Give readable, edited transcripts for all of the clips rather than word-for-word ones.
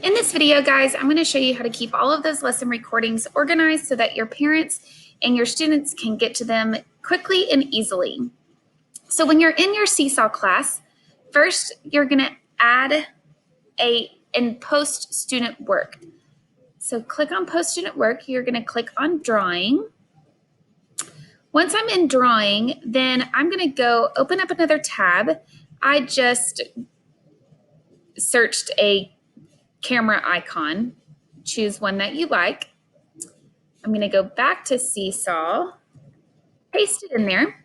In this video, guys, I'm going to show you how to keep all of those lesson recordings organized so that your parents and your students can get to them quickly and easily. So when you're in your Seesaw class, first you're going to add and post student work. So click on post student work. You're going to click on drawing. Once I'm in drawing, then I'm going to go open up another tab. I just searched a camera icon. Choose one that you like. I'm going to go back to Seesaw, paste it in there.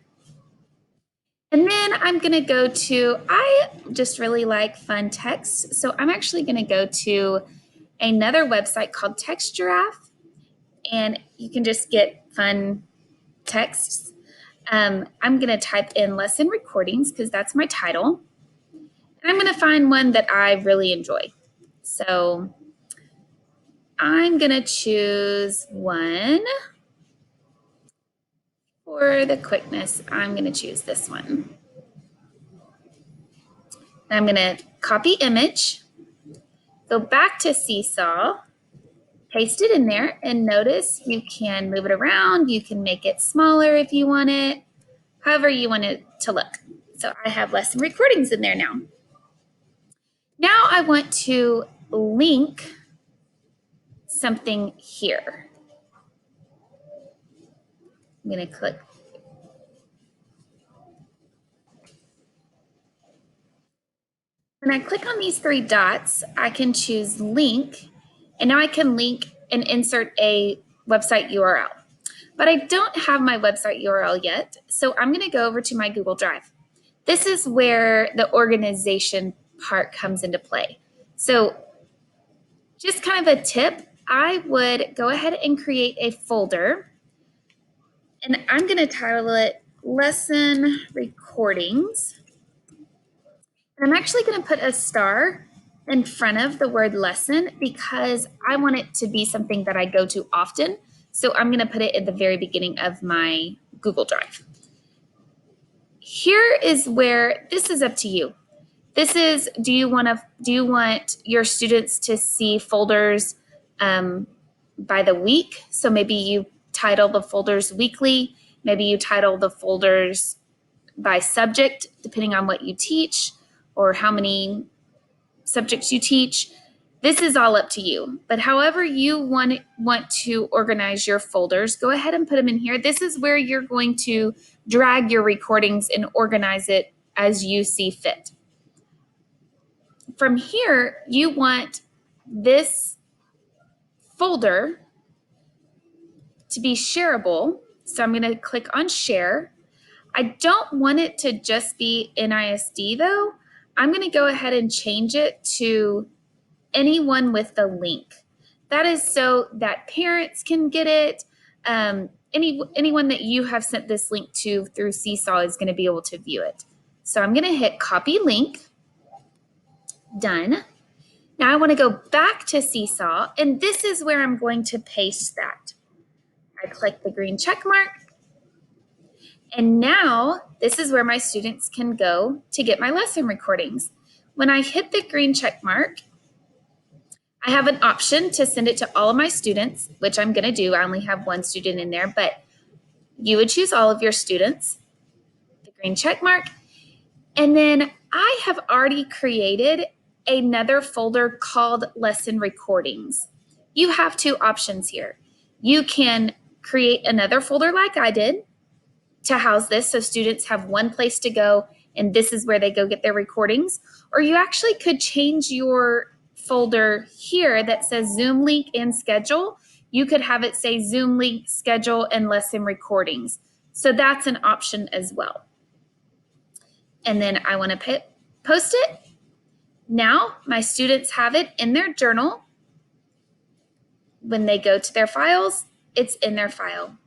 And then I'm going to go to, I just really like fun text. So I'm actually going to go to another website called Text Giraffe, and you can just get fun texts. I'm going to type in lesson recordings because that's my title. And I'm going to find one that I really enjoy. So I'm going to choose one. For the quickness, I'm going to choose this one. I'm going to copy image, go back to Seesaw, paste it in there, and notice you can move it around. You can make it smaller if you want it, however you want it to look. So I have lesson recordings in there now. Now I want to link something here. I'm going to click. When I click on these three dots, I can choose link, and now I can link and insert a website URL. But I don't have my website URL yet, so I'm going to go over to my Google Drive. This is where the organization part comes into play. So just kind of a tip, I would go ahead and create a folder, and I'm going to title it Lesson Recordings. And I'm actually going to put a star in front of the word lesson because I want it to be something that I go to often. So I'm going to put it at the very beginning of my Google Drive. Here is where this is up to you. This is, do you want your students to see folders by the week? So maybe you title the folders weekly. Maybe you title the folders by subject, depending on what you teach or how many subjects you teach. This is all up to you. But however you want to organize your folders, go ahead and put them in here. This is where you're going to drag your recordings and organize it as you see fit. From here, you want this folder to be shareable. So I'm going to click on share. I don't want it to just be NISD though. I'm going to go ahead and change it to anyone with the link. That is so that parents can get it. Anyone that you have sent this link to through Seesaw is going to be able to view it. So I'm going to hit copy link. Done. Now I want to go back to Seesaw, and this is where I'm going to paste that. I click the green check mark, and now this is where my students can go to get my lesson recordings. When I hit the green check mark, I have an option to send it to all of my students, which I'm going to do. I only have one student in there, but you would choose all of your students, the green check mark. And then I have already created another folder called lesson recordings. You have two options here. You can create another folder like I did to house this so students have one place to go and this is where they go get their recordings. Or you actually could change your folder here that says Zoom link and schedule. You could have it say Zoom link, schedule, and lesson recordings. So that's an option as well. And then I want to post it. Now my students have it in their journal. When they go to their files, it's in their file.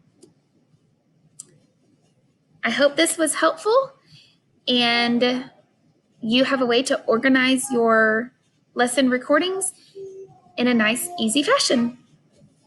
I hope this was helpful and you have a way to organize your lesson recordings in a nice, easy fashion.